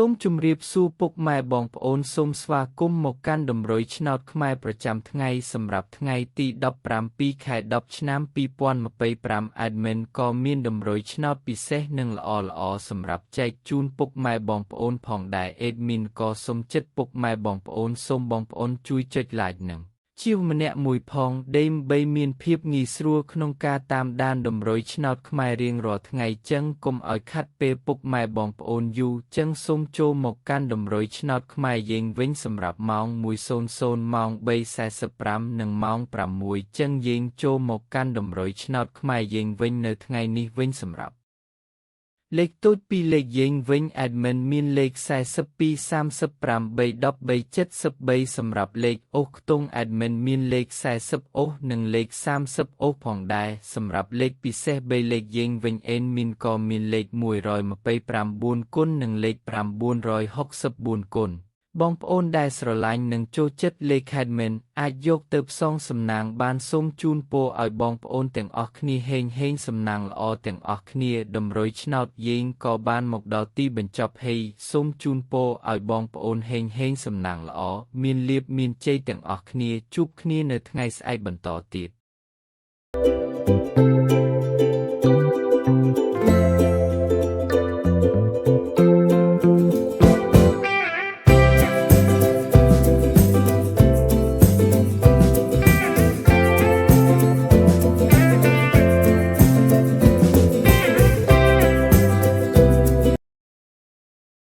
សូមជម្រាបសួរពុកម៉ែបងប្អូនសូមស្វាគមន៍មកកាន់តម្រុយឆ្នោតខ្មែរប្រចាំថ្ងៃសម្រាប់ថ្ងៃទី17ខែ10ឆ្នាំ2025 Admin ក៏មានតម្រុយឆ្នោតពិសេសនិងល្អៗសម្រាប់ចែកជូនពុកម៉ែបងប្អូនផងដែរ Admin ក៏សូមចិត្តពុកម៉ែបងប្អូនសូមបងប្អូនជួយចុច like និងជាវម្នាក់មួយផងដើម្បីមានភាពងាយស្រួលក្នុងការតាមដានតម្រុយឆ្នោតខ្មែររៀងរាល់ថ្ងៃចឹងកុំឲ្យខាត់ពេលពុកម៉ែបងប្អូនយូរចឹងសូមចូលមកកាន់តម្រុយឆ្នោតខ្មែរយើងវិញសម្រាប់ម៉ោង 1:00 ម៉ោង 3:45 និងម៉ោង 6 ចឹងយើងចូលមកកាន់តម្រុយឆ្នោតខ្មែរយើងវិញនៅថ្ងៃនេះវិញសម្រាប់លេខតូចពីលេខយើងវិញ Admin មានលេខ42 38 13 73សម្រាប់លេខអូសខ្ទង់ Admin មានលេខ40អូសនិងលេខ30អូសផងដែរសម្រាប់លេខពិសេស3លេខយើងវិញ Admin ក៏មានលេខ129គុណនិងលេខ964គុណបងប្អូនដែលស្រឡាញ់និងចូលចិត្តលេខ Admin អាចយកទៅផ្សងសំណាងបានសូមជូនពរឲ្យបងប្អូនទាំងអស់គ្នាហេងសំណាងល្អទាំងអស់គ្នាតម្រុយឆ្នោតយើងក៏បានមកដល់ទីបញ្ចប់ហើយសូមជូនពរឲ្យបងប្អូនហេងសំណាងល្អមានលាភមានជ័យទាំងអស់គ្នាជួបគ្នានៅថ្ងៃស្អែកបន្តទៀត